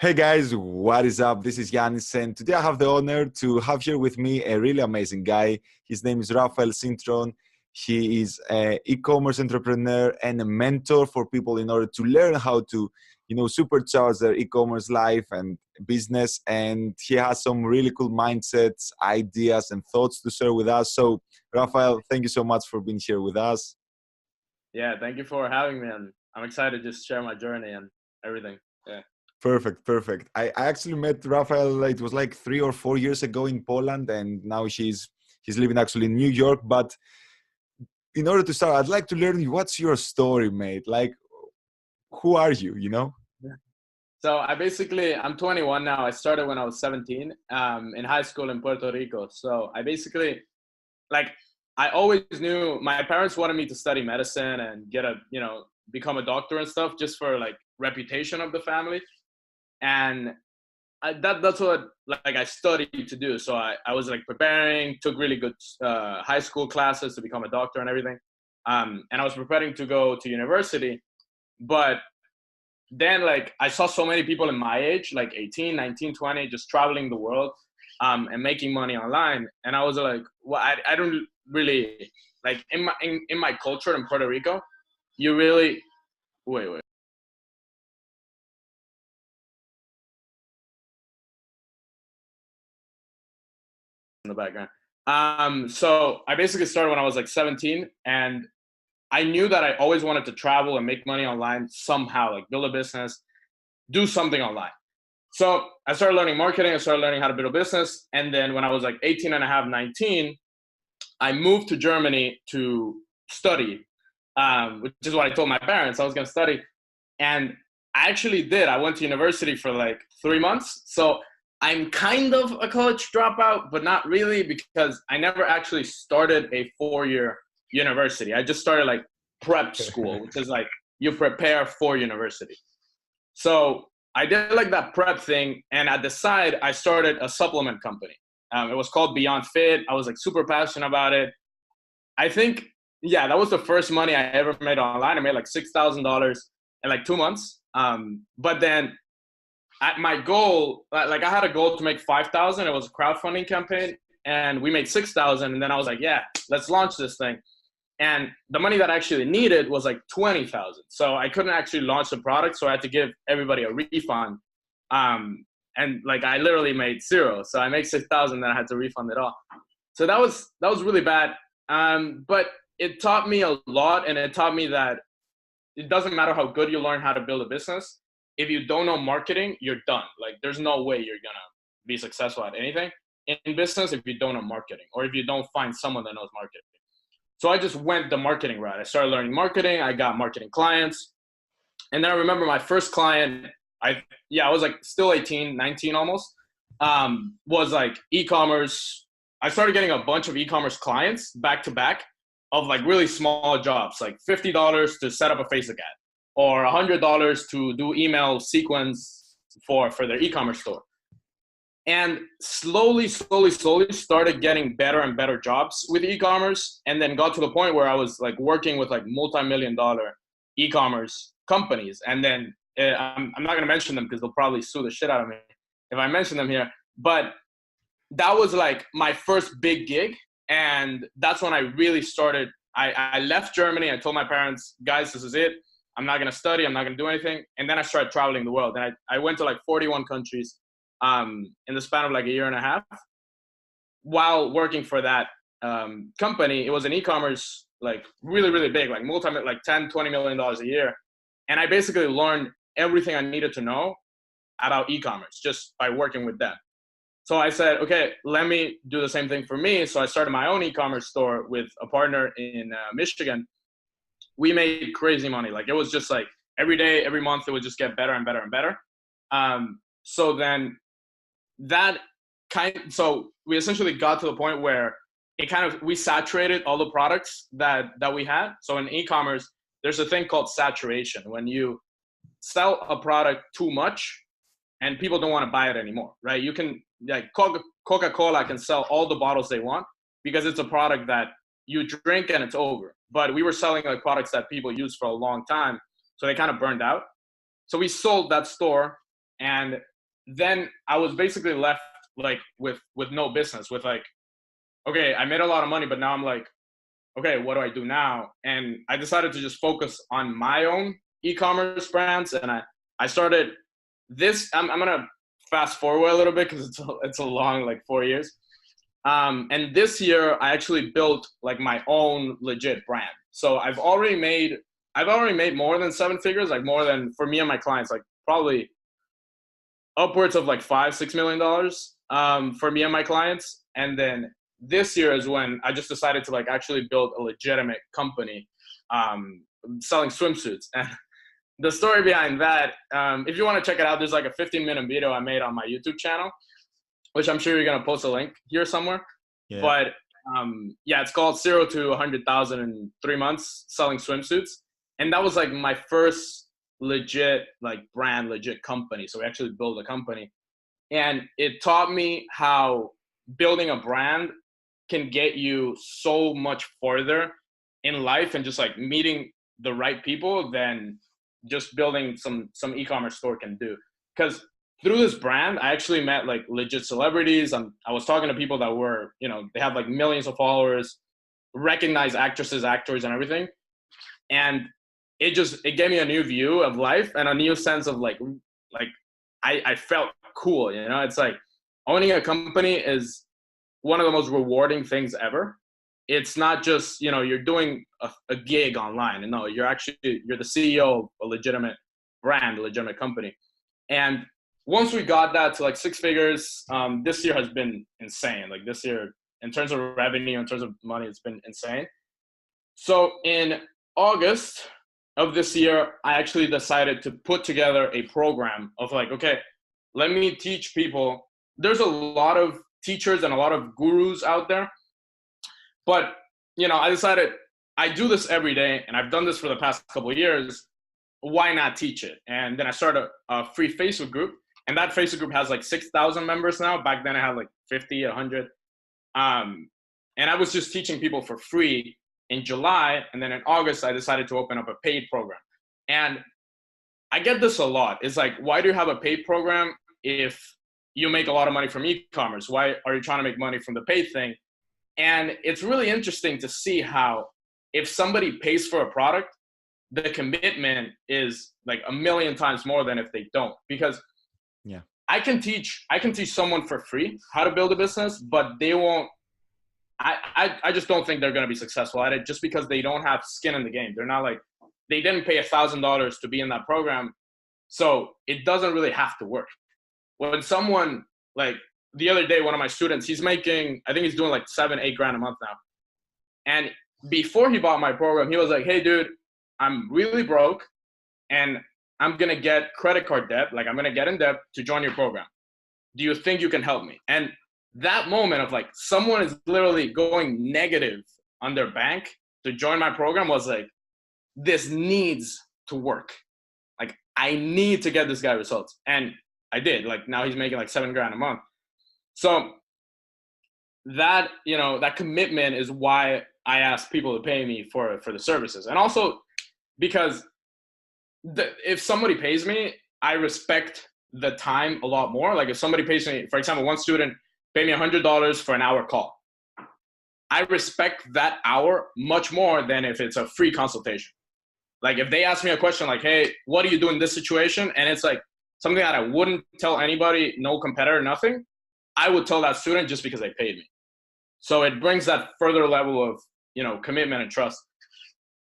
Hey guys, what is up? This is Yannis, and today I have the honor to have here with me a really amazing guy. His name is Rafael Cintron. He is an e-commerce entrepreneur and a mentor for people in order to learn how to, supercharge their e-commerce life and business. And he has some really cool mindsets, ideas, and thoughts to share with us. So, Rafael, thank you so much for being here with us. Yeah, thank you for having me, and I'm excited to just share my journey and everything. Yeah. Perfect, perfect. I actually met Rafael, it was like 3 or 4 years ago in Poland, and now he's living actually in New York. But in order to start, I'd like to learn what's your story, mate? Like, who are you? Yeah. So I'm 21 now. I started when I was 17 in high school in Puerto Rico. So like, I always knew my parents wanted me to study medicine and become a doctor and stuff just for like reputation of the family. And that's what like I studied to do. So I was like preparing, took really good high school classes to become a doctor and everything. And I was preparing to go to university, but then like I saw so many people in my age, like 18, 19, 20, just traveling the world and making money online. And I was like, well, I don't really like in my culture in Puerto Rico, you really wait. In the background. So I basically started when I was like 17, and I knew that I always wanted to travel and make money online somehow, like build a business, do something online. So I started learning marketing. I started learning how to build a business. And then when I was like 18 and a half, 19, I moved to Germany to study, which is what I told my parents I was going to study. And I actually did. I went to university for like 3 months. So I'm kind of a college dropout, but not really, because I never actually started a 4-year university. I just started like prep school, which is like you prepare for university. So I did like that prep thing. And at the side, I started a supplement company. It was called Beyond Fit. I was like super passionate about it. I think, yeah, that was the first money I ever made online. I made like $6,000 in like 2 months. But then at my goal, like I had a goal to make 5,000. It was a crowdfunding campaign, and we made 6,000. And then I was like, yeah, let's launch this thing. And the money that I actually needed was like 20,000. So I couldn't actually launch the product. So I had to give everybody a refund. And like I literally made zero. So I made 6,000, then I had to refund it all. So that was really bad. But it taught me a lot, and it taught me that it doesn't matter how good you learn how to build a business. If you don't know marketing, you're done. Like there's no way you're gonna be successful at anything in business if you don't know marketing, or if you don't find someone that knows marketing. So I just went the marketing route. I started learning marketing. I got marketing clients. And then I remember my first client, I was like still 18, 19 almost, was like e-commerce. I started getting a bunch of e-commerce clients back to back of like really small jobs, like $50 to set up a Facebook ad, or $100 to do email sequence for their e-commerce store. And slowly started getting better and better jobs with e-commerce, and then got to the point where I was like working with like multi-million-dollar e-commerce companies. And then I'm not going to mention them because they'll probably sue the shit out of me if I mention them here. But that was like my first big gig. And that's when I really started. I left Germany. I told my parents, guys, this is it. I'm not going to study. I'm not going to do anything. And then I started traveling the world. And I went to like 41 countries in the span of like a year and a half while working for that company. It was an e-commerce, like really, really big, like like $10-20 million a year. And I basically learned everything I needed to know about e-commerce just by working with them. So I said, okay, let me do the same thing for me. So I started my own e-commerce store with a partner in Michigan. We made crazy money. Like it was just like every day, every month, it would just get better and better and better. So then so we essentially got to the point where we saturated all the products that we had. So in e-commerce, there's a thing called saturation. When you sell a product too much and people don't want to buy it anymore, right? You can, like Coca-Cola can sell all the bottles they want because it's a product that you drink and it's over. But we were selling like products that people use for a long time, so they kind of burned out. So we sold that store, And then I was basically left like with no business, with like, okay, I made a lot of money, but now I'm like, okay, what do I do now? And I decided to just focus on my own e-commerce brands. And I started this, I'm going to fast forward a little bit because it's a long, like 4 years. And this year I actually built like my own legit brand. So I've already made more than 7 figures, like more than, for me and my clients, like probably upwards of like $5-6 million for me and my clients. And then this year is when I just decided to like actually build a legitimate company selling swimsuits. And the story behind that, if you want to check it out, there's like a 15-minute video I made on my YouTube channel, which I'm sure you're going to post a link here somewhere. Yeah. But yeah, it's called 0 to 100,000 in 3 months selling swimsuits. And that was like my first legit like brand, legit company. So we actually built a company, and it taught me how building a brand can get you so much further in life and just like meeting the right people than just building some e-commerce store can do. Because through this brand, I actually met like legit celebrities. I was talking to people that were, you know, they have like millions of followers, recognized actresses, actors, and everything. And it gave me a new view of life and a new sense of like I felt cool, you know. It's like owning a company is one of the most rewarding things ever. It's not just, you know, you're doing a gig online, and no, you're the CEO of a legitimate brand, a legitimate company. And once we got that to like 6 figures, this year has been insane. Like this year, in terms of revenue, in terms of money, it's been insane. So in August of this year, I actually decided to put together a program of like, okay, let me teach people. There's a lot of teachers and a lot of gurus out there, but you know, I decided I do this every day, and I've done this for the past couple of years. Why not teach it? And then I started a free Facebook group, and that Facebook group has like 6,000 members now. Back then I had like 50, 100. And I was just teaching people for free in July. And then in August, I decided to open up a paid program. And I get this a lot. It's like, why do you have a paid program if you make a lot of money from e-commerce? Why are you trying to make money from the paid thing? And it's really interesting to see how if somebody pays for a product, the commitment is like 1,000,000 times more than if they don't. Because yeah, I can teach someone for free how to build a business, but they won't. I just don't think they're going to be successful at it just because they don't have skin in the game. They're not like, they didn't pay $1,000 to be in that program. So it doesn't really have to work. When someone, like the other day, one of my students, he's making, I think he's doing like 7-8 grand a month now. And before he bought my program, he was like, hey dude, I'm really broke and I'm going to get credit card debt. Like I'm going to get in debt to join your program. Do you think you can help me? And that moment of like, someone is literally going negative on their bank to join my program was like, this needs to work. Like I need to get this guy results. And I did. Like now he's making like 7 grand a month. So that, you know, that commitment is why I ask people to pay me for the services. And also because if somebody pays me, I respect the time a lot more. Like if somebody pays me, for example, one student paid me $100 for an hour call. I respect that hour much more than if it's a free consultation. Like if they ask me a question like, hey, what do you do in this situation? And it's like something that I wouldn't tell anybody, no competitor, nothing. I would tell that student just because they paid me. So it brings that further level of, you know, commitment and trust.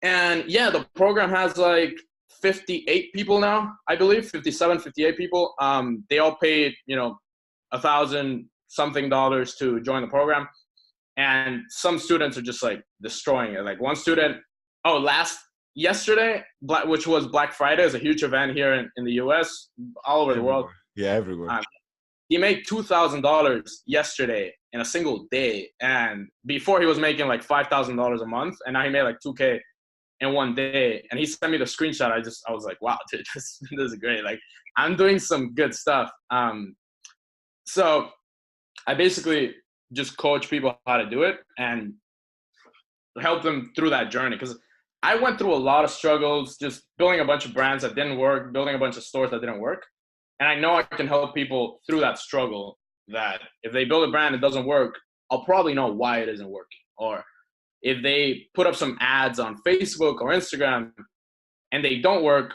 And yeah, the program has like 58 people now, I believe, 57, 58 people. They all paid, you know, $1,000 something to join the program. And some students are just like destroying it. Like one student, yesterday, which was Black Friday, is a huge event here in the US, all over the world. Yeah, everywhere. He made $2,000 yesterday in a single day. And before he was making like $5,000 a month. And now he made like 2K in one day. And he sent me the screenshot. I was like, wow, dude, this is great. Like I'm doing some good stuff. So I basically just coach people how to do it and help them through that journey. Because I went through a lot of struggles, just building a bunch of brands that didn't work, building a bunch of stores that didn't work. And I know I can help people through that struggle, that if they build a brand, it doesn't work, I'll probably know why it isn't working. Or if they put up some ads on Facebook or Instagram and they don't work,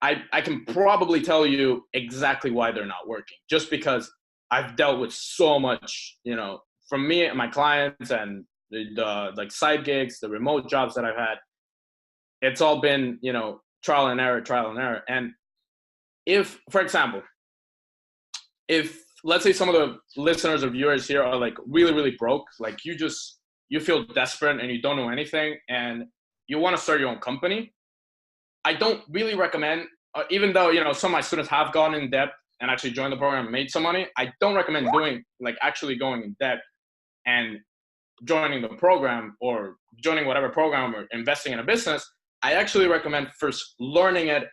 I can probably tell you exactly why they're not working, just because I've dealt with so much, from me and my clients and the like side gigs, the remote jobs that I've had. It's all been, trial and error. And if, for example, if let's say some of the listeners or viewers here are like really, really broke, like you feel desperate and you don't know anything and you want to start your own company, I don't really recommend, even though, some of my students have gone in debt and actually joined the program and made some money, I don't recommend doing like actually going in debt and joining the program or joining whatever program or investing in a business. I actually recommend first learning it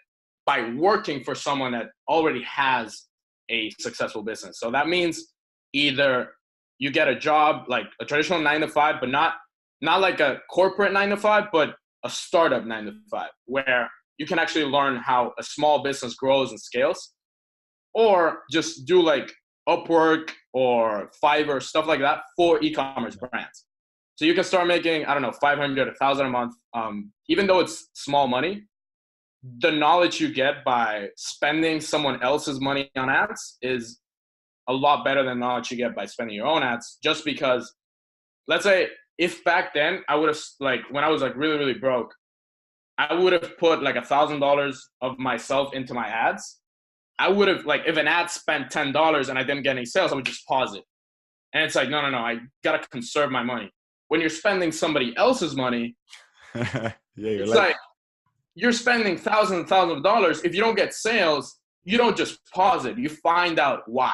by working for someone that already has a successful business. So that means either you get a job, like a traditional 9 to 5, but not like a corporate 9 to 5, but a startup 9 to 5, where you can actually learn how a small business grows and scales, or just do like Upwork or Fiverr, stuff like that for e-commerce brands. So you can start making, I don't know, 500, 1,000 a month. Even though it's small money, the knowledge you get by spending someone else's money on ads is a lot better than knowledge you get by spending your own ads. Just because, let's say, if back then I would have, like, when I was like really, really broke, I would have put like $1,000 of myself into my ads. I would have, like, if an ad spent $10 and I didn't get any sales, I would just pause it. And it's like, no, I gotta conserve my money. When you're spending somebody else's money, it's like you're spending thousands and thousands of dollars. If you don't get sales, you don't just pause it. You find out why.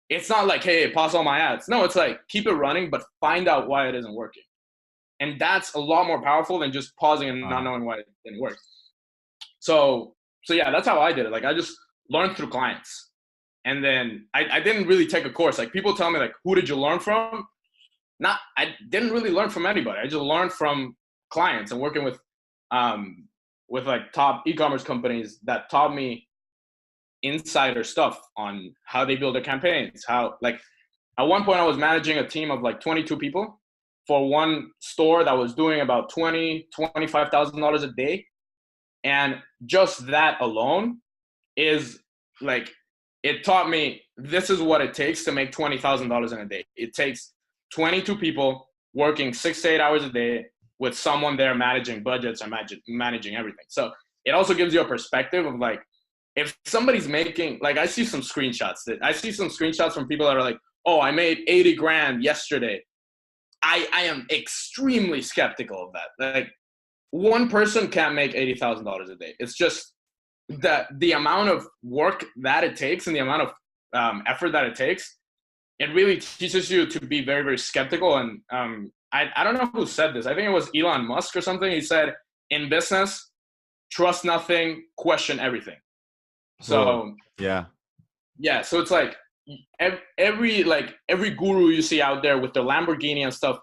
It's not like, hey, pause all my ads. No, it's like, keep it running, but find out why it isn't working. And that's a lot more powerful than just pausing and not knowing why it didn't work. So yeah, that's how I did it. Like, I just learned through clients. And then I didn't really take a course. Like, people tell me, like, who did you learn from? I didn't really learn from anybody. I just learned from clients and working with like top e-commerce companies that taught me insider stuff on how they build their campaigns. How, like, at one point I was managing a team of like 22 people for one store that was doing about $25,000 a day. And just that alone is like, it taught me this is what it takes to make $20,000 in a day. It takes 22 people working 6 to 8 hours a day with someone there managing budgets and managing everything. So it also gives you a perspective of, like, if somebody's making, like, I see some screenshots from people that are like, oh, I made 80 grand yesterday. I am extremely skeptical of that. Like, one person can't make $80,000 a day. It's just that the amount of work that it takes and the amount of effort that it takes, it really teaches you to be very, very skeptical. And I don't know who said this. I think it was Elon Musk or something. He said, in business, trust nothing, question everything. So yeah. So it's like every guru you see out there with their Lamborghini and stuff,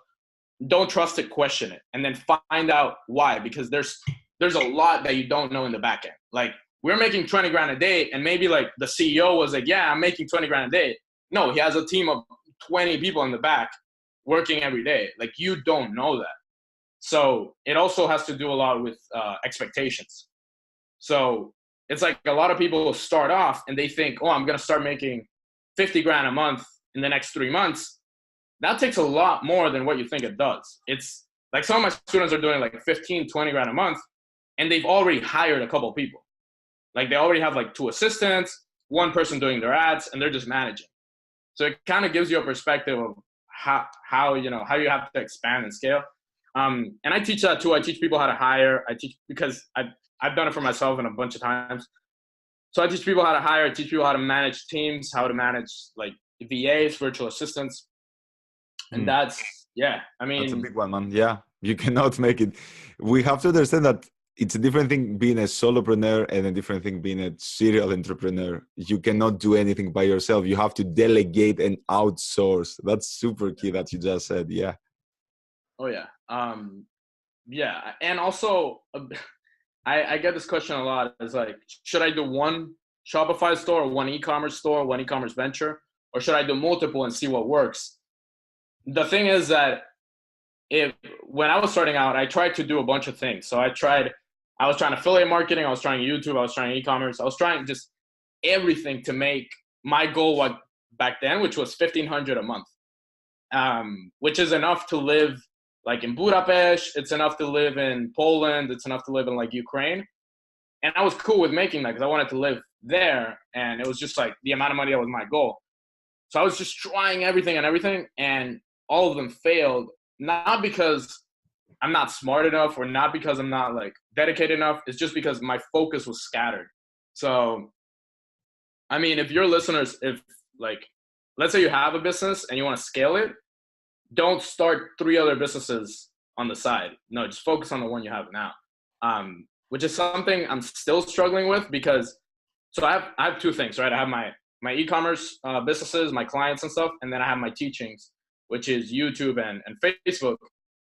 don't trust it, question it, and then find out why, because there's a lot that you don't know in the back end. Like, we're making 20 grand a day, and maybe like the CEO was like, yeah, I'm making 20 grand a day. No, he has a team of 20 people in the back working every day. Like, you don't know that. So it also has to do a lot with expectations. So it's like a lot of people start off and they think, oh, I'm going to start making 50 grand a month in the next 3 months. That takes a lot more than what you think it does. It's like, some of my students are doing like 15, 20 grand a month, and they've already hired a couple people. Like, they already have like 2 assistants, 1 person doing their ads, and they're just managing. So it kind of gives you a perspective of how you have to expand and scale. And I teach that too. I teach people how to hire. I teach, because I've done it for myself and a bunch of times. So I teach people how to hire. I teach people how to manage teams, how to manage like VAs, virtual assistants. And that's a big one, man. Yeah, you cannot make it. We have to understand that it's a different thing being a solopreneur and a different thing being a serial entrepreneur. You cannot do anything by yourself. You have to delegate and outsource. That's super key that you just said. Yeah. Oh yeah. And also I get this question a lot. It's like, should I do one Shopify store, one e-commerce store, one e-commerce venture, or should I do multiple and see what works? The thing is that when I was starting out, I tried to do a bunch of things. So I was trying affiliate marketing, I was trying YouTube, I was trying e-commerce, I was trying just everything to make my goal back then, which was 1,500 a month, which is enough to live like in Budapest. It's enough to live in Poland. It's enough to live in like Ukraine. And I was cool with making that because I wanted to live there. And it was just like the amount of money that was my goal. So I was just trying everything, and all of them failed. Not because I'm not smart enough or not because I'm not like dedicated enough. It's just because my focus was scattered. So, I mean, if your listeners, if like, let's say you have a business and you want to scale it, don't start 3 other businesses on the side. No, just focus on the one you have now. Which is something I'm still struggling with because, so I have 2 things, right? I have my e-commerce businesses, my clients and stuff, and then I have my teachings, which is YouTube and Facebook.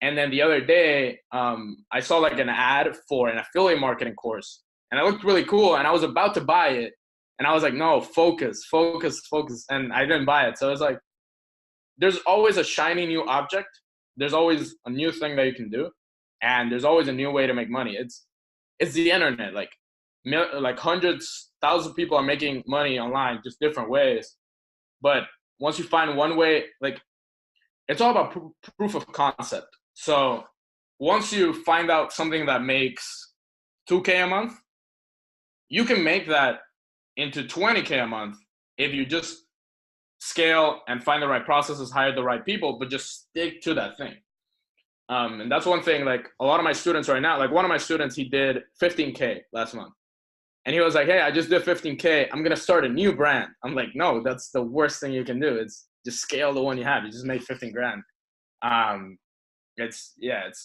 And then the other day, I saw like an ad for an affiliate marketing course, and it looked really cool, and I was about to buy it, and I was like, no, focus, and I didn't buy it. So it's like, there's always a shiny new object. There's always a new thing that you can do, and there's always a new way to make money. It's the internet. Like hundreds, thousands of people are making money online, just different ways. But once you find one way, like, it's all about proof of concept. So once you find out something that makes 2K a month, you can make that into 20K a month if you just scale and find the right processes, hire the right people, but just stick to that thing. And that's one thing, like a lot of my students right now, like one of my students, he did 15K last month. And he was like, hey, I just did 15K. I'm going to start a new brand. I'm like, no, that's the worst thing you can do. It's just scale the one you have. You just made 15 grand. It's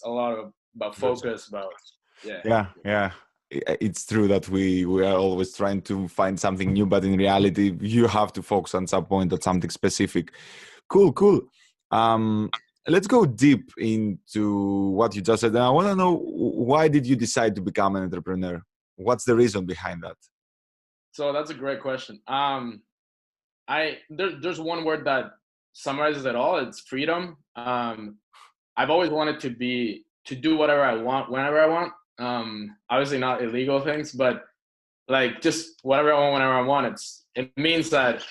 a lot about focus, Yeah. It's true that we are always trying to find something new, but in reality, you have to focus on some point on something specific. Cool. Let's go deep into what you just said. And I want to know, why did you decide to become an entrepreneur? What's the reason behind that? So that's a great question. There's one word that summarizes it all. It's freedom. I've always wanted to do whatever I want, whenever I want. Obviously not illegal things, but like just whatever I want, whenever I want. It means that,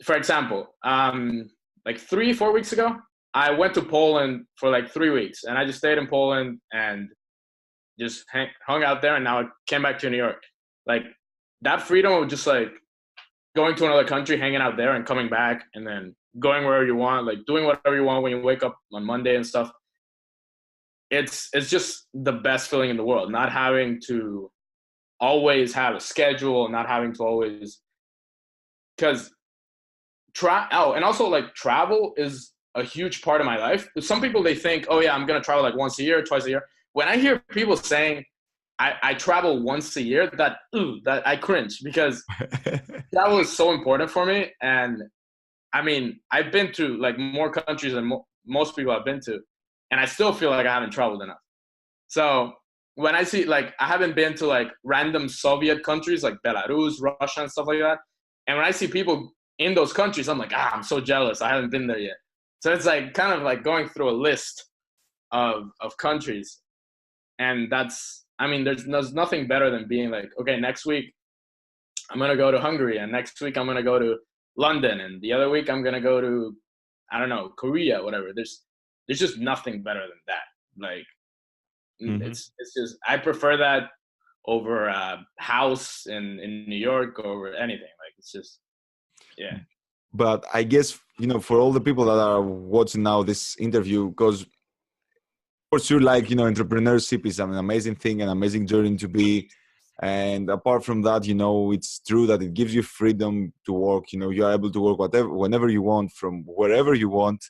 for example, like 3-4 weeks ago, I went to Poland for like 3 weeks, and I just stayed in Poland and just hung out there, and now I came back to New York. Like that freedom of just like going to another country, hanging out there and coming back, and then going wherever you want, like doing whatever you want when you wake up on Monday and stuff. It's just the best feeling in the world, not having to always have a schedule, not having to always, because and also like travel is a huge part of my life. Some people, they think, oh yeah, I'm going to travel like once a year, twice a year. When I hear people saying I travel once a year, that I cringe, because travel is so important for me. And I mean, I've been to like more countries than most people I've been to, and I still feel like I haven't traveled enough. So when I see, like, I haven't been to like random Soviet countries like Belarus, Russia, and stuff like that. And when I see people in those countries, I'm like, I'm so jealous. I haven't been there yet. So it's like kind of like going through a list of countries. And there's nothing better than being like, okay, next week I'm going to go to Hungary, and next week I'm going to go to London, and the other week I'm going to go to, I don't know, Korea, whatever. There's just nothing better than that. Like, it's just, I prefer that over a house in New York or over anything. Like, it's just, yeah. But I guess, for all the people that are watching now this interview, because for sure, like, entrepreneurship is an amazing thing, an amazing journey to be. And apart from that, it's true that it gives you freedom to work. You're able to work whenever you want, from wherever you want.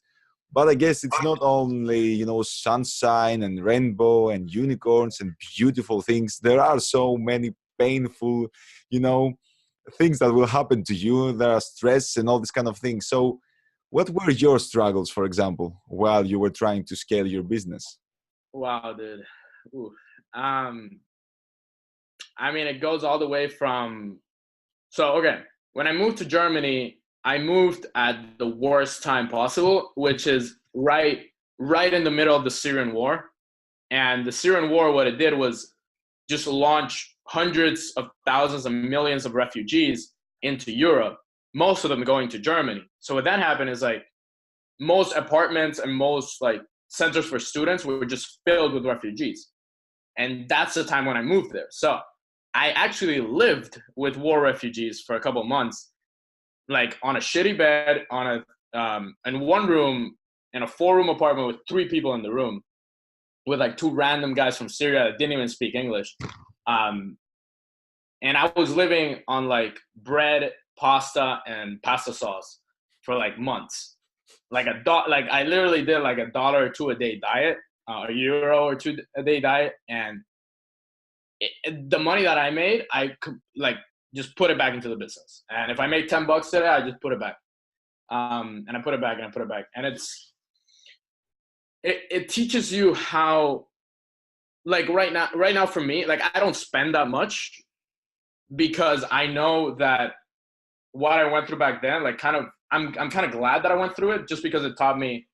But I guess it's not only, sunshine and rainbow and unicorns and beautiful things. There are so many painful, things that will happen to you. There are stress and all this kind of things. So what were your struggles, for example, while you were trying to scale your business? Wow, dude. Ooh. It goes all the way from So, okay, when I moved to Germany, I moved at the worst time possible, which is right in the middle of the Syrian war. And the Syrian war, what it did was just launch hundreds of thousands and millions of refugees into Europe, most of them going to Germany. So what that happened is like most apartments and most like centers for students were just filled with refugees. And that's the time when I moved there. So I actually lived with war refugees for a couple of months, like on a shitty bed, in one room, in a 4-room apartment with 3 people in the room, with like 2 random guys from Syria that didn't even speak English. And I was living on like bread, pasta, and pasta sauce for like months. Like I literally did like $1 or $2 a day diet, €1 or €2 a day diet, and the money that I made, I could like just put it back into the business. And if I made $10 today, I just put it back. And I put it back and I put it back. And it teaches you how, like right now for me, like I don't spend that much because I know that what I went through back then, like I'm kind of glad that I went through it just because it taught me,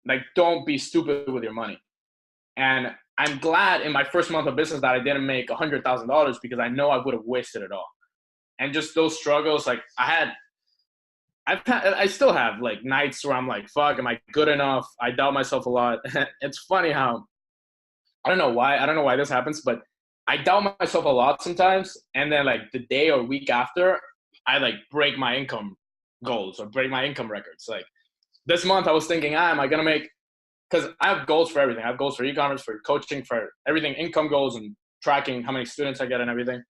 like, don't be stupid with your money. And I'm glad in my first month of business that I didn't make $100,000 because I know I would have wasted it all. And just those struggles, like I still have like nights where I'm like, fuck, am I good enough? I doubt myself a lot. It's funny how, I don't know why this happens, but I doubt myself a lot sometimes. And then like the day or week after, I like break my income goals or break my income records. Like this month I was thinking, am I going to make, because I have goals for everything. I have goals for e-commerce, for coaching, for everything, income goals and tracking how many students I get and everything.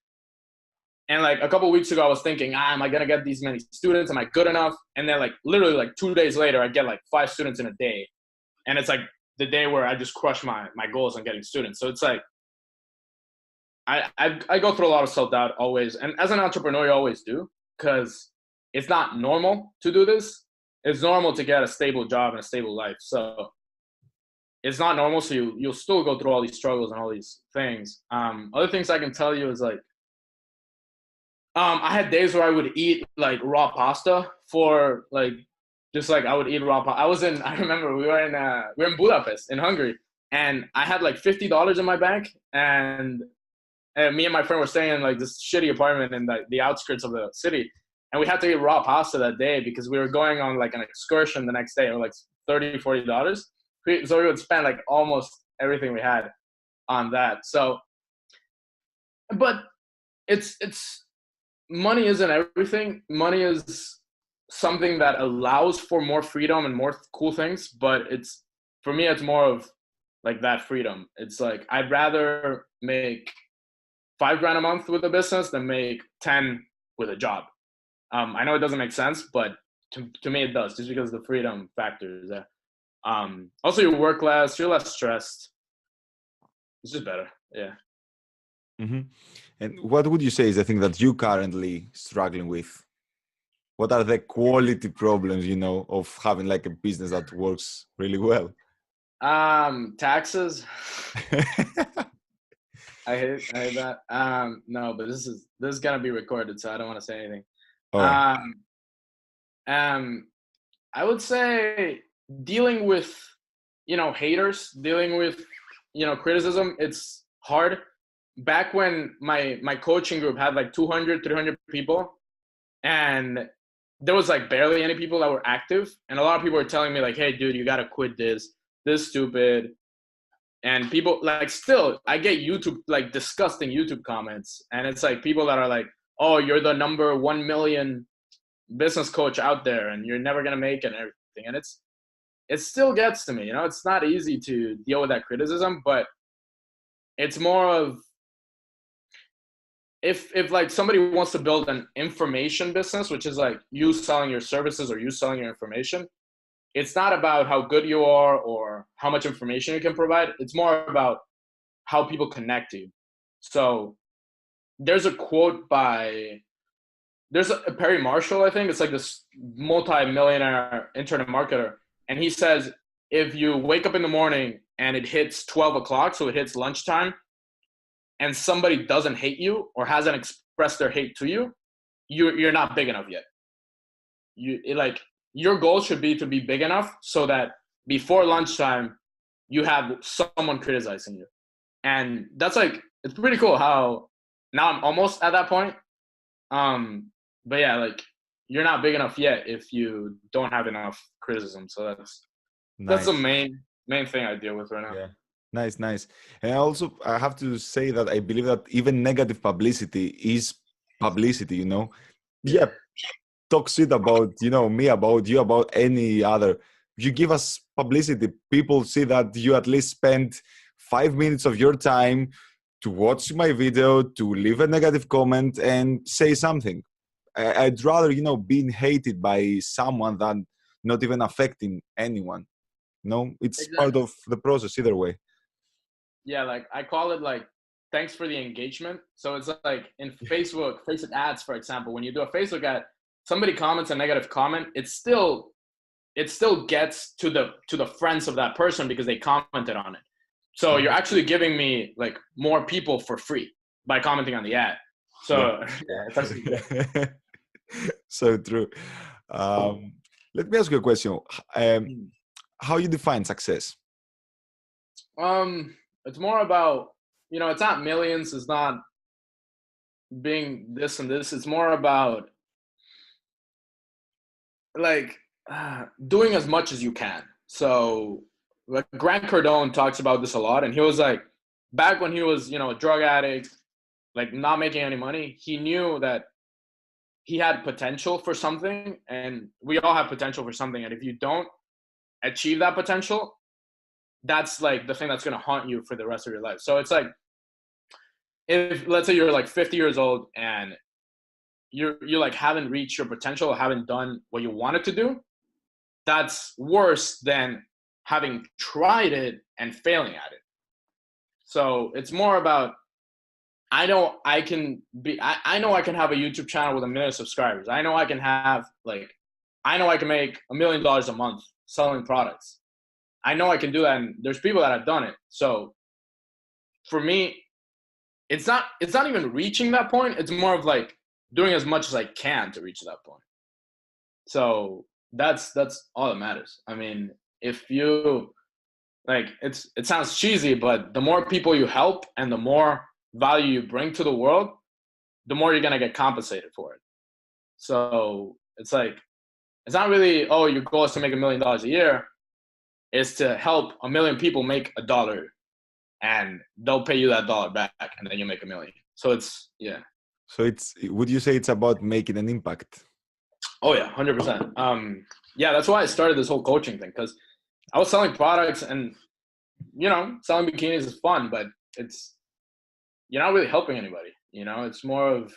And like a couple of weeks ago, I was thinking, am I going to get these many students? Am I good enough? And then like literally like 2 days later, I get like 5 students in a day. And it's like the day where I just crush my goals on getting students. So it's like, I go through a lot of self-doubt always. And as an entrepreneur, you always do, because it's not normal to do this. It's normal to get a stable job and a stable life. So it's not normal. So you'll still go through all these struggles and all these things. Other things I can tell you is like, I had days where I would eat like raw pasta for like, just like I would eat raw pasta. I remember we were in Budapest in Hungary, and I had like $50 in my bank, and me and my friend were staying in like this shitty apartment in the outskirts of the city. And we had to eat raw pasta that day because we were going on like an excursion the next day. It was like $30, $40. So we would spend like almost everything we had on that. So, but it's money isn't everything. Money is something that allows for more freedom and more cool things. But for me, it's more of like that freedom. It's like, I'd rather make $5,000 a month with a business than make 10 with a job. I know it doesn't make sense, but to me it does, just because the freedom factor is there. Also, you work less, you're less stressed. It's just better. Yeah. Mm-hmm. And what would you say is the thing that you currently struggling with? What are the quality problems, of having like a business that works really well? Taxes. I hate that. No, but this is gonna be recorded, so I don't want to say anything. Right. I would say dealing with, haters, dealing with, criticism. It's hard. Back when my coaching group had like 200, 300 people, and there was like barely any people that were active, and a lot of people were telling me like, "Hey, dude, you gotta quit this. This is stupid." And people like, still, I get like disgusting YouTube comments, and it's like people that are like, "Oh, you're the number 1 million business coach out there, and you're never gonna make it," and everything. And it still gets to me. It's not easy to deal with that criticism, but it's more of, if like somebody wants to build an information business, which is like you selling your services or you selling your information, it's not about how good you are or how much information you can provide. It's more about how people connect to you. So there's a quote by, there's a Perry Marshall, I think. It's like this multi-millionaire internet marketer. And he says, if you wake up in the morning and it hits 12 o'clock, so it hits lunchtime, and somebody doesn't hate you or hasn't expressed their hate to you, you're not big enough yet. Your goal should be to be big enough so that before lunchtime you have someone criticizing you. And that's like, it's pretty cool how now I'm almost at that point. But yeah, like you're not big enough yet if you don't have enough criticism. So that's the Nice. main thing I deal with right now. Yeah. Nice, nice. And also, I have to say that I believe that even negative publicity is publicity, you know? Yeah, talk shit about, you know, me, about you, about any other. You give us publicity, people see that you at least spent 5 minutes of your time to watch my video, to leave a negative comment and say something. I'd rather, you know, being hated by someone than not even affecting anyone. No, it's part Exactly. of the process either way. Yeah, like I call it like thanks for the engagement. So it's like in Facebook ads, for example, when you do a Facebook ad, somebody comments a negative comment, it still gets to the friends of that person because they commented on it. So you're actually giving me like more people for free by commenting on the ad. Yeah. So yeah, it's actually good. So true. Let me ask you a question. How you define success? It's more about, it's not millions, it's not being this and this. It's more about like doing as much as you can. So like Grant Cardone talks about this a lot, and he was like, back when he was, a drug addict, like not making any money, he knew that he had potential for something, and we all have potential for something. And if you don't achieve that potential, that's like the thing that's going to haunt you for the rest of your life. So it's like, if let's say you're like 50 years old and you like haven't reached your potential, haven't done what you wanted to do, that's worse than having tried it and failing at it. So it's more about, I know I can have a YouTube channel with 1 million subscribers. I know I can make $1 million a month selling products. I know I can do that, and there's people that have done it. So for me, it's not even reaching that point. It's more of like doing as much as I can to reach that point. So that's all that matters. I mean, if you like, it sounds cheesy, but the more people you help and the more value you bring to the world, the more you're gonna get compensated for it. So it's like, it's not really, oh, your goal is to make $1 million a year. It's to help 1 million people make $1, and they'll pay you that $1 back, and then you make 1 million. So it's, yeah. So would you say it's about making an impact? Oh yeah, 100%. Yeah, that's why I started this whole coaching thing, because I was selling products, and selling bikinis is fun, but you're not really helping anybody. It's more of,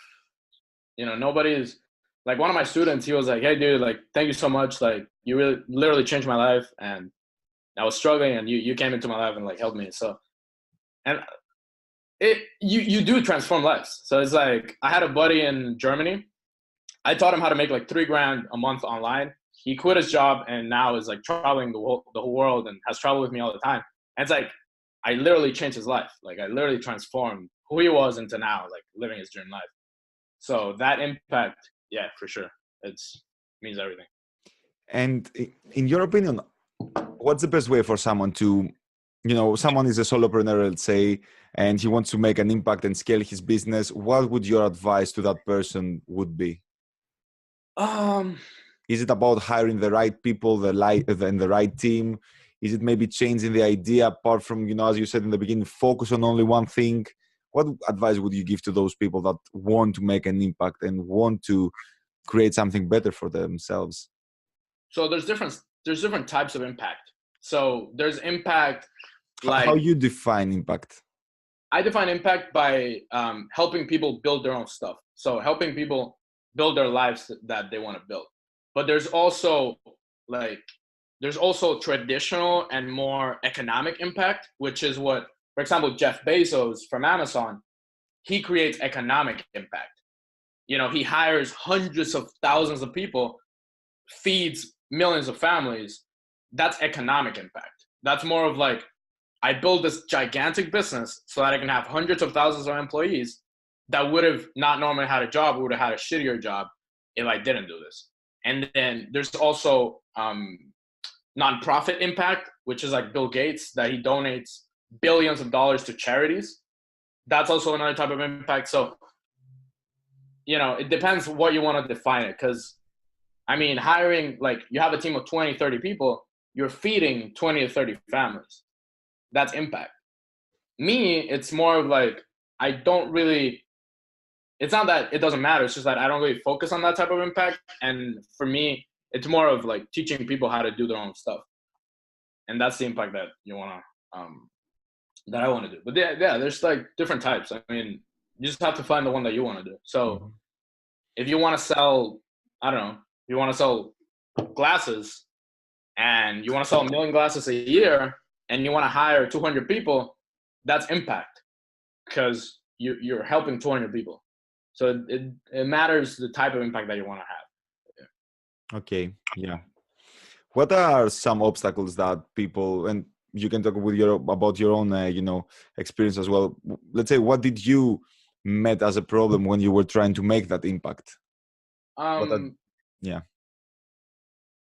nobody's like, one of my students, he was like, hey dude, like, thank you so much. Like, you really literally changed my life, and I was struggling, and you came into my life and like helped me. So, and you do transform lives. So it's like, I had a buddy in Germany. I taught him how to make like $3,000 a month online. He quit his job and now is like traveling the whole world and has traveled with me all the time. And it's like, I literally changed his life. Like, I literally transformed who he was into now, like, living his dream life. So that impact, yeah, for sure. Means everything. And in your opinion, what's the best way for someone to, someone is a solopreneur, let's say, and he wants to make an impact and scale his business? What would your advice to that person would be? Is it about hiring the right people, and the right team? Is it maybe changing the idea, apart from, as you said in the beginning, focus on only one thing? What advice would you give to those people that want to make an impact and want to create something better for themselves? So there's different types of impact. So there's impact, like, how you define impact? I define impact by helping people build their own stuff. So helping people build their lives that they want to build. But there's also traditional and more economic impact, which is what, for example, Jeff Bezos from Amazon, he creates economic impact. He hires hundreds of thousands of people, feeds millions of families. That's economic impact. That's more of like, I build this gigantic business so that I can have hundreds of thousands of employees that would have not normally had a job, would have had a shittier job if I didn't do this. And then there's also nonprofit impact, which is like Bill Gates, that he donates billions of dollars to charities. That's also another type of impact. So, it depends what you want to define it. Because, I mean, hiring, like, you have a team of 20, 30 people, you're feeding 20 to 30 families. That's impact. Me, it's more of like, I don't really, it's not that it doesn't matter. It's just that I don't really focus on that type of impact. And for me, it's more of like teaching people how to do their own stuff. And that's the impact that you want to, that I want to do. But yeah, there's like different types. I mean, you just have to find the one that you want to do. So if you want to sell, I don't know, you want to sell glasses and you want to sell 1 million glasses a year and you want to hire 200 people, that's impact because you're helping 200 people. So it matters the type of impact that you want to have. Yeah. Okay. Yeah. What are some obstacles that people, and you can talk about your own, experience as well. Let's say, what did you met as a problem when you were trying to make that impact? Yeah.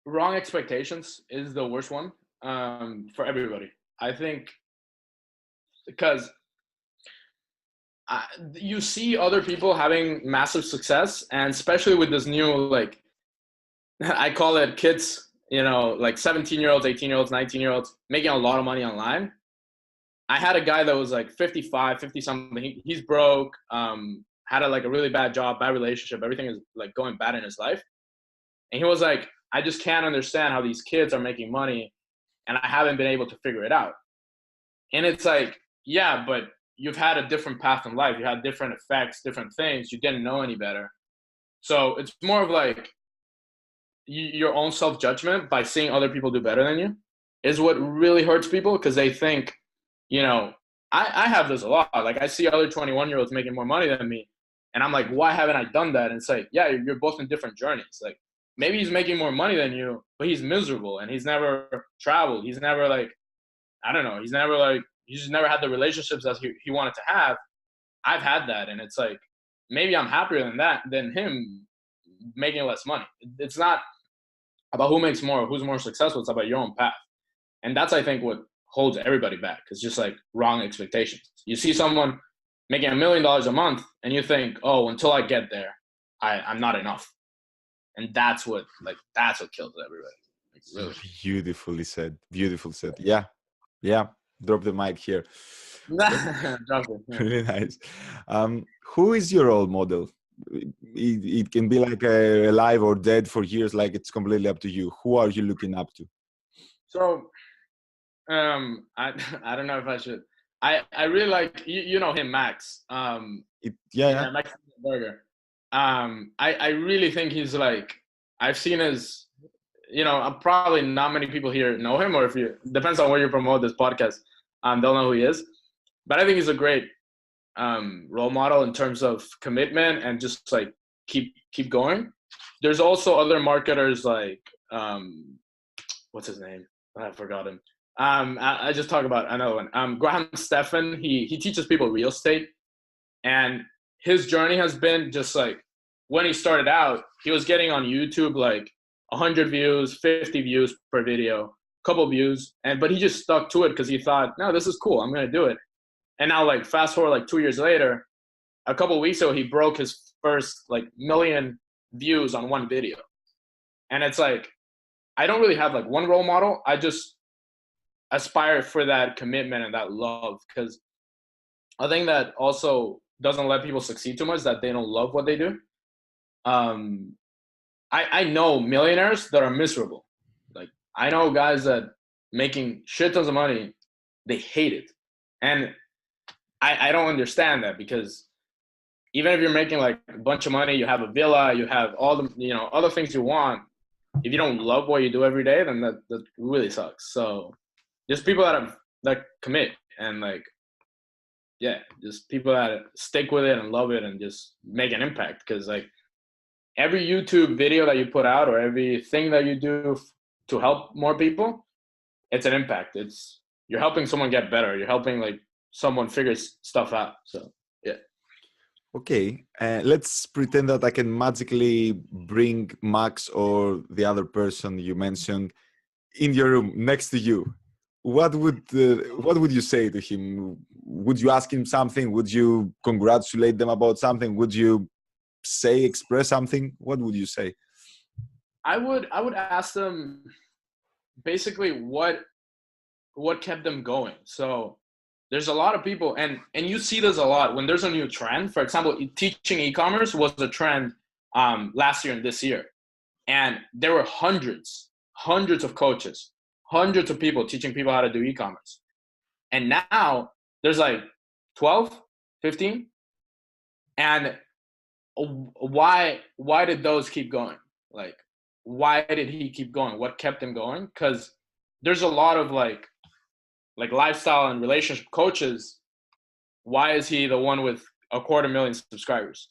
Wrong expectations is the worst one for everybody. I think because you see other people having massive success, and especially with this new, like, I call it kids, like 17-year-olds, 18-year-olds, 19-year-olds making a lot of money online. I had a guy that was like 55, 50 something. He's broke, had a really bad job, bad relationship. Everything is like going bad in his life. And he was like, I just can't understand how these kids are making money and I haven't been able to figure it out. And it's like, yeah, but you've had a different path in life. You had different effects, different things. You didn't know any better. So it's more of like your own self-judgment by seeing other people do better than you is what really hurts people, because they think, I have this a lot. Like, I see other 21-year-olds making more money than me. And I'm like, why haven't I done that? And it's like, yeah, you're both in different journeys. Like, maybe he's making more money than you, but he's miserable and he's never traveled. He's never I don't know. He's just never had the relationships that he wanted to have. I've had that. And it's like, maybe I'm happier than him making less money. It's not about who makes more, who's more successful. It's about your own path. And that's, I think, what holds everybody back. It's just like wrong expectations. You see someone making $1 million a month and you think, oh, until I get there, I'm not enough. And that's what kills everybody. Like, really. Beautifully said. Beautiful said. Yeah. Yeah. Drop the mic here. Really nice. Who is your role model? It can be like alive or dead for years. Like, it's completely up to you. Who are you looking up to? So, I don't know if I should. I really like you know him, Max. Max Burger. I really think he's like, I've seen his, probably not many people here know him, or if you, depends on where you promote this podcast, they'll know who he is. But I think he's a great role model in terms of commitment and just like keep going. There's also other marketers like what's his name? I forgot him. I just talk about another one. Graham Stephan. He teaches people real estate, and his journey has been just like, when he started out, he was getting on YouTube like 100 views, 50 views per video, couple views, but he just stuck to it because he thought, no, this is cool, I'm gonna do it. And now, like, fast forward like 2 years later, a couple of weeks ago, he broke his first like 1 million views on one video. And it's like, I don't really have like one role model. I just aspire for that commitment and that love, because I think that also doesn't let people succeed too much, that they don't love what they do. I know millionaires that are miserable. Like, I know guys that making shit tons of money, they hate it. And I don't understand that, because even if you're making like a bunch of money, you have a villa, you have all the, other things you want, if you don't love what you do every day, then that really sucks. So just people that commit, and like, yeah, just people that stick with it and love it and just make an impact. Because like, every YouTube video that you put out or everything that you do to help more people, it's an impact. You're helping someone get better. You're helping like someone figure stuff out. So yeah. Okay, let's pretend that I can magically bring Max or the other person you mentioned in your room next to you. What would you say to him? Would you ask him something? Would you congratulate them about something? Would you express something? What would you say? I would ask them basically what kept them going. So there's a lot of people, and you see this a lot when there's a new trend. For example, teaching e-commerce was a trend last year and this year, and there were hundreds of coaches, hundreds of people teaching people how to do e-commerce. And now there's like 12, 15. And why did those keep going? Like, why did he keep going? What kept him going? Because there's a lot of like lifestyle and relationship coaches. Why is he the one with 250,000 subscribers?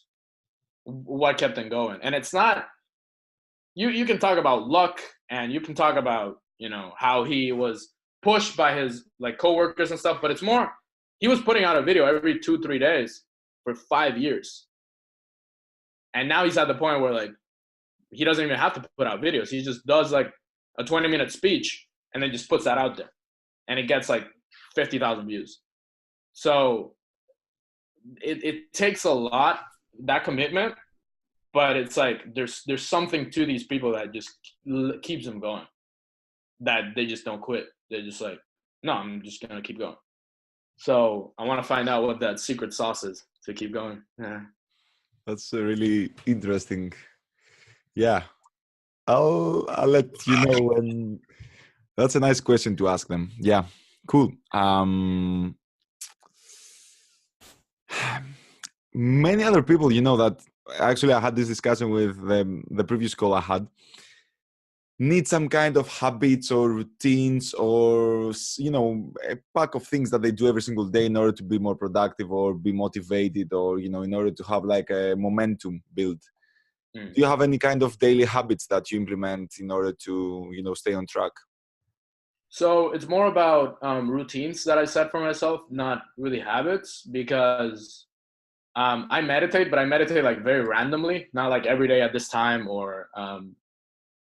What kept him going? And it's not, you can talk about luck, and you can talk about, how he was pushed by his like coworkers and stuff, but it's more, he was putting out a video every 2-3 days for 5 years. And now he's at the point where like he doesn't even have to put out videos. He just does like a 20-minute speech and then just puts that out there, and it gets like 50,000 views. So it takes a lot, that commitment, but it's like there's something to these people that just keeps them going, that they just don't quit. They're just like, no, I'm just gonna keep going. So I want to find out what that secret sauce is to keep going. Yeah, That's really interesting. Yeah, I'll let you know when. That's a nice question to ask them. Yeah, cool. Many other people, that actually I had this discussion with the previous call I had, need some kind of habits or routines or, a pack of things that they do every single day in order to be more productive or be motivated or, in order to have like a momentum build. Do you have any kind of daily habits that you implement in order to, stay on track? so it's more about routines that I set for myself, not really habits, because I meditate, but I meditate like very randomly, not like every day at this time, or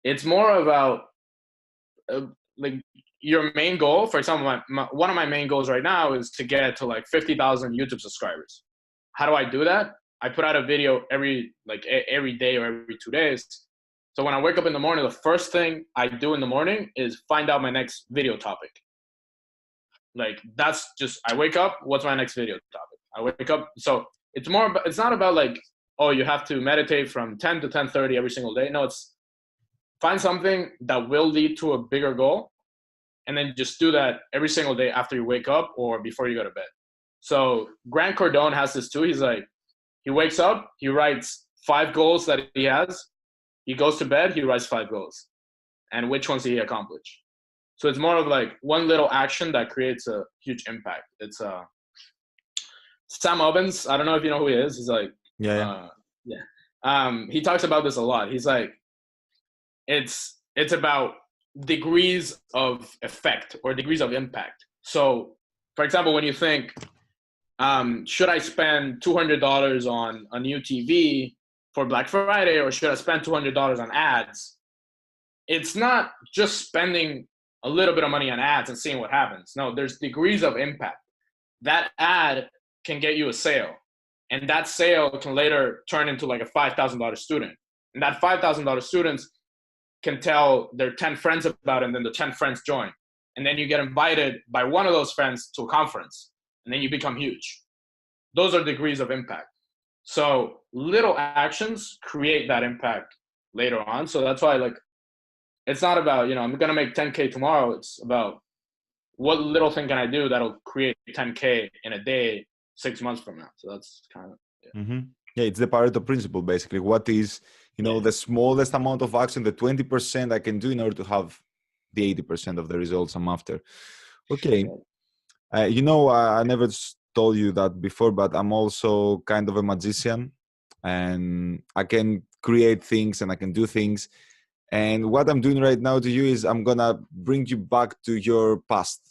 it's more about like your main goal. For example, one of my main goals right now is to get to like 50,000 YouTube subscribers. How do I do that? I put out a video every day or every 2 days. So when I wake up in the morning, the first thing I do in the morning is find out my next video topic. Like that's just, I wake up, what's my next video topic? I wake up. So it's not about like, oh, you have to meditate from 10 to 10:30 every single day. No, it's find something that will lead to a bigger goal, and then just do that every single day after you wake up or before you go to bed. So Grant Cardone has this too. He's like, he wakes up, he writes 5 goals that he has. He goes to bed, he writes 5 goals. And which ones did he accomplish? So it's more of like one little action that creates a huge impact. It's Sam Ovens. I don't know if you know who he is. He's like, Yeah. He talks about this a lot. He's like, it's about degrees of effect or degrees of impact. So, for example, when you think, should I spend $200 on a new TV for Black Friday, or should I spend $200 on ads? It's not just spending a little bit of money on ads and seeing what happens. No, there's degrees of impact. That ad can get you a sale, and that sale can later turn into like a $5,000 student. And that $5,000 students can tell their 10 friends about it, and then the 10 friends join. And then you get invited by one of those friends to a conference, and then you become huge. Those are degrees of impact. So little actions create that impact later on. So that's why, like, it's not about, I'm going to make 10K tomorrow. It's about what little thing can I do that'll create 10K in a day, 6 months from now. So that's kind of, Yeah, it's the Pareto principle, basically. What is, the smallest amount of action, the 20% I can do in order to have the 80% of the results I'm after. Okay. I never told you that before, but I'm also kind of a magician, and I can create things and I can do things. And what I'm doing right now to you is I'm going to bring you back to your past,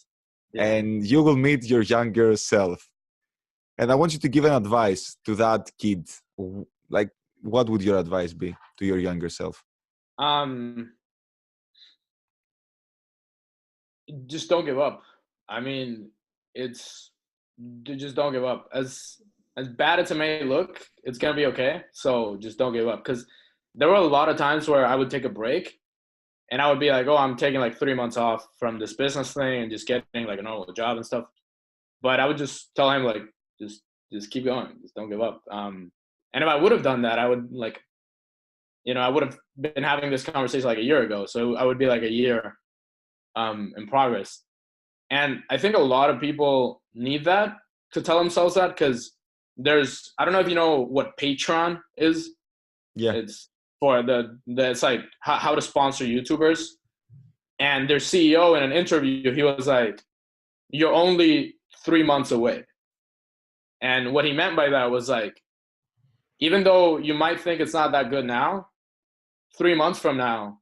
and you will meet your younger self. And I want you to give an advice to that kid. Like, what would your advice be to your younger self? Just don't give up. I mean, just don't give up. As bad as it may look, it's gonna be okay. So just don't give up. Because there were a lot of times where I would take a break, and I would be like, "Oh, I'm taking like 3 months off from this business thing and just getting like a normal job and stuff." But I would just tell him like, just keep going, just don't give up. And if I would have done that, I would like, I would have been having this conversation like a year ago. So I would be like a year in progress. And I think a lot of people need that to tell themselves that, because I don't know if you know what Patreon is. Yeah. It's for it's like how to sponsor YouTubers. And their CEO in an interview, he was like, "You're only 3 months away." And what he meant by that was like, even though you might think it's not that good now, 3 months from now,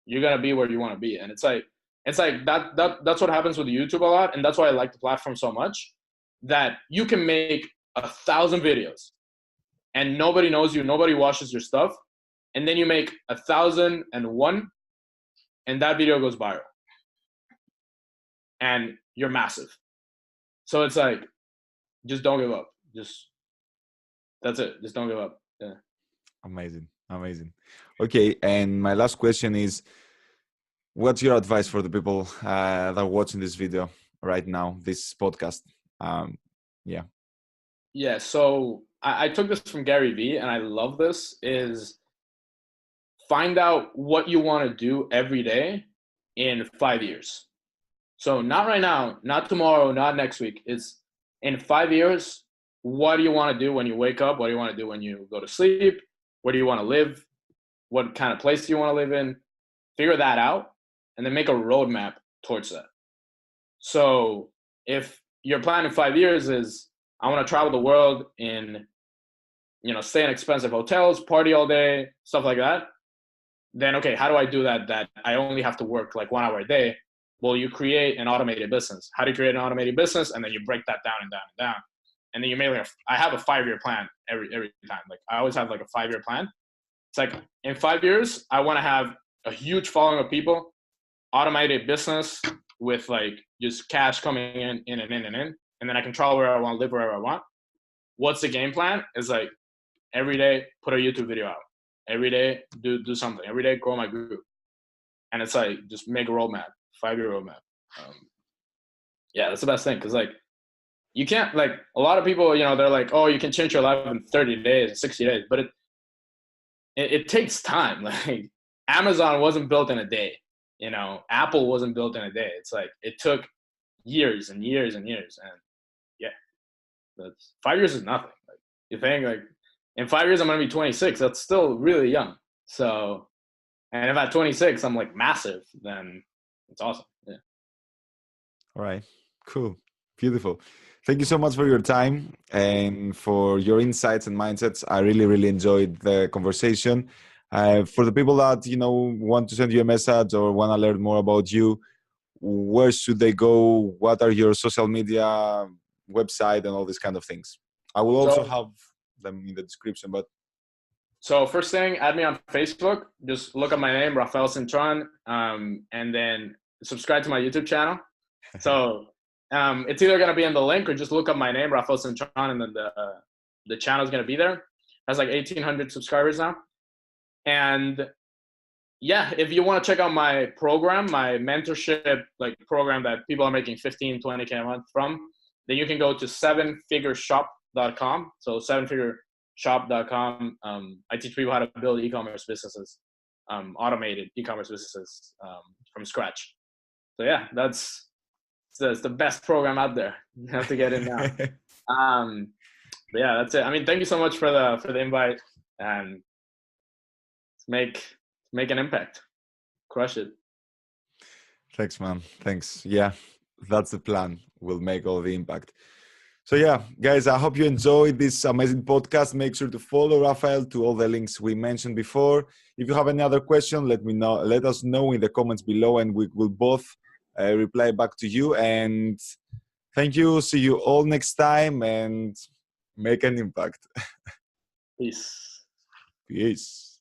you're gonna be where you want to be. And it's like that's what happens with YouTube a lot, and that's why I like the platform so much. That you can make 1,000 videos, and nobody knows you, nobody watches your stuff, and then you make 1,001, and that video goes viral, and you're massive. So it's like, just don't give up. That's it. Just don't give up. Yeah. Amazing. Okay, and my last question is, what's your advice for the people that are watching this video right now, this podcast? Yeah, so I took this from Gary Vee, and I love this, is find out what you want to do every day in 5 years. So not right now, not tomorrow, not next week. It's in 5 years, what do you want to do when you wake up? What do you want to do when you go to sleep? Where do you want to live? What kind of place do you want to live in? Figure that out, and then make a roadmap towards that. So if your plan in 5 years is, I want to travel the world in, stay in expensive hotels, party all day, stuff like that, then okay, how do I do that I only have to work like 1 hour a day? Well, you create an automated business. How do you create an automated business? And then you break that down and down and down. And then you make like I have a 5-year plan every time. Like I always have like a 5-year plan. It's like in 5 years, I want to have a huge following of people, automated business with like just cash coming in and in and in. And then I can travel wherever I want, live wherever I want. What's the game plan? Is like every day, put a YouTube video out. Every day, do something. Every day, grow my group. And it's like, just make a roadmap, 5-year roadmap. Yeah, that's the best thing. Cause like, you can't, like, a lot of people, they're like, oh, you can change your life in 30 days, 60 days. But it takes time. Like, Amazon wasn't built in a day. Apple wasn't built in a day. It's like, it took years and years and years. And yeah, that's 5 years is nothing. Like, you think like in 5 years I'm gonna be 26. That's still really young. So, and if at 26 I'm like massive, then it's awesome. Yeah. All right. Cool. Beautiful. Thank you so much for your time and for your insights and mindsets. I really, really enjoyed the conversation. For the people that want to send you a message or want to learn more about you, where should they go? What are your social media, website, and all these kind of things? I will also have them in the description. But so first thing, add me on Facebook. Just look up my name, Rafael Cintron, and then subscribe to my YouTube channel. So it's either going to be in the link, or just look up my name, Rafael Cintron, and then the channel is going to be there. It has like 1,800 subscribers now. And yeah, if you want to check out my program, my mentorship like program that people are making 15, 20K a month from, then you can go to 7figureshop.com. So 7figureshop.com. I teach people how to build e-commerce businesses, automated e-commerce businesses from scratch. So yeah, that's the best program out there. You have to get in now. But yeah, that's it. I mean, thank you so much for the invite, and make an impact. Crush it. Thanks, man. Thanks. Yeah, that's the plan. We'll make all the impact. So yeah, guys, I hope you enjoyed this amazing podcast. Make sure to follow Rafael to all the links we mentioned before. If you have any other question, let us know in the comments below, and we will both reply back to you. And thank you. See you all next time. And Make an impact. Peace. Peace.